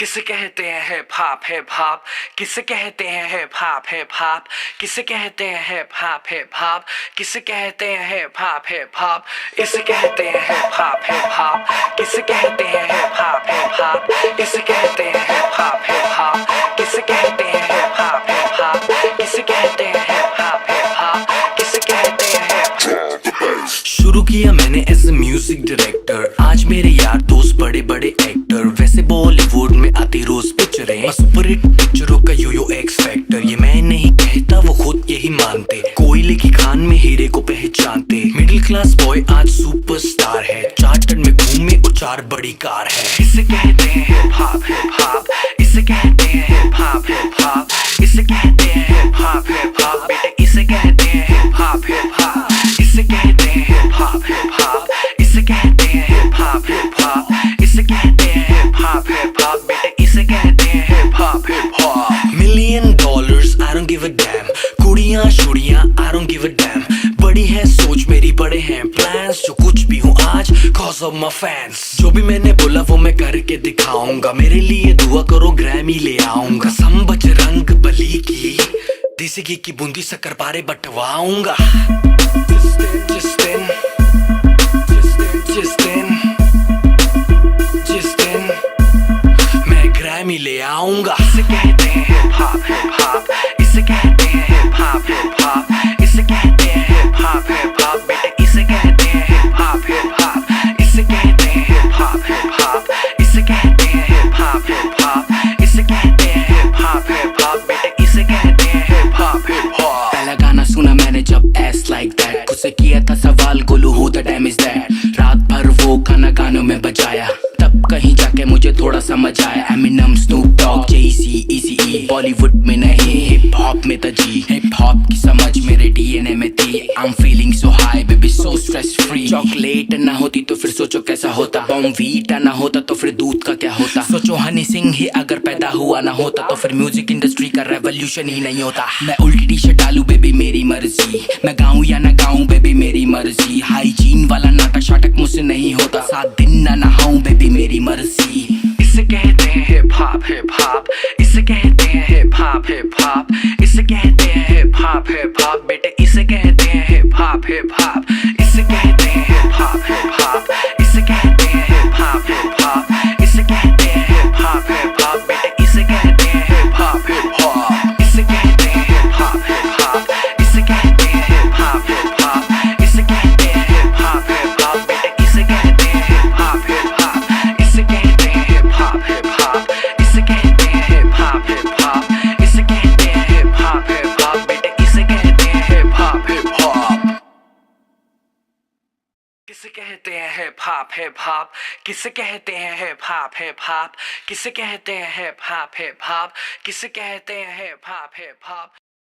किसे कहते हैं हिप हॉप हिप हॉप, किसे कहते हैं हिप हॉप हिप हॉप, किसे कहते हैं हिप हॉप हिप हॉप, किसे कहते हैं हिप हॉप हिप हॉप, इसे कहते हैं हिप हॉप हिप हॉप, किसे कहते हैं हिप हॉप हिप हॉप, इसे कहते हैं हिप हॉप हिप हॉप, किसे कहते हैं हिप हॉप हिप हॉप, किसे कहते हैं हिप हॉप हिप हॉप, किसे कहते हैं हिप। शुरू किया मैंने एज ए म्यूजिक डायरेक्टर, आज मेरे यार दोस्त बड़े बड़े एक्टर, वैसे बॉलीवुड में आती रोज पिक्चरें, सुपर हिट पिक्चरों का यो एक्स फैक्टर, ये मैं नहीं कहता वो खुद यही मानते, कोयले की खान में हीरे को पहचानते, मिडिल क्लास बॉय आज सुपरस्टार है, चार्टर्ड में घूमे और 4 बड़ी कार है, इसे कहते हैं हिप हॉप, इसे कहते हैं हिप हॉप, इसे कहते हैं हिप हॉप, बेटे इसे कहते हैं हिप हॉप, इसे कहते हैं हिप हॉप, इसे कहते हैं हिप हॉप, इसे कहते हैं हिप हॉप, बेटे इसे कहते हैं hip hop. $1 million I don't give a damn, कुड़ियां शुड़ियां I don't give a damn, बड़ी है सोच मेरी बड़े हैं प्लान्स, जो कुछ भी हूँ आज cause of my fans, जो भी मैंने बोला वो मैं करके दिखाऊंगा, मेरे लिए दुआ करो ग्रैमी ले आऊंगा, सम बजरंग बली की देसी घी की बूंदी शक्कर पारे बंटवाऊंगा, जिस दिन मैं ग्रैमी ले आऊंगा। इसे कहते हैं हिप हॉप, इसे कहते हैं हिप हॉप, इसे कहते हैं हिप हॉप, बेटे इसे कहते हैं हिप हॉप, इसे कहते हैं हिप हॉप, इसे कहते हैं हिप हॉप, इसे कहते हैं हिप हॉप, बेटे इसे कहते हैं हिप हॉप। पहला गाना सुना मैंने जब एस लाइक दैट, खुद से किया था सवाल Golu who the dam is that, रात भर वो गाना गानों में बजाया, तब कहीं जाके मुझे थोड़ा समझ आया, एमिनम स्नूप डॉग जेसी इजी, बॉलीवुड में नहीं हिप हॉप में था जी, हिप हॉप की समझ मेरे डीएनए में थी, I am feeling so high baby so stress free, chocolate ना होती तो फिर सोचो कैसा होता, बॉर्नवीटा ना होता तो फिर दूध का क्या होता, सोचो हनी सिंह ही अगर पैदा हुआ ना होता तो फिर म्यूजिक इंडस्ट्री का रेवोल्यूशन ही नहीं होता, मैं उल्टी टी शर्ट डालू बेबी मेरी मर्जी, मैं गाऊं या ना गाऊं बेबी मेरी मर्जी, हाइजीन वाला नाटक शाटक मुझसे नहीं होता, 7 दिन ना नहाऊं बेबी मेरी मर्जी। इसे कहते हैं हिप हॉप, इसे कहते हैं हिप हॉप, इसे कहते हैं हिप हॉप, बेटे इसे कहते हैं हिप हॉप, इसे कहते हैं हिप हॉप, इसे कहते हैं हिप हॉप, इसे कहते हैं हिप हॉप, बेटे इसे कहते हैं हिप हॉप, इसे कहते हैं हिप हॉप, इसे कहते हैं हिप हॉप, इसे कहते हैं हिप हॉप, बेटे इसे कहते हैं हिप हॉप, इसे कहते हैं हिप हॉप, इसे कहते हैं हिप हॉप, इसे कहते हैं हिप हॉप, बेटे इसे कहते हैं हिप हॉप। किसे कहते हैं हिप हॉप, किसे कहते हैं हिप हॉप, किसे कहते हैं हिप हॉप, किसे कहते हैं हिप हॉप।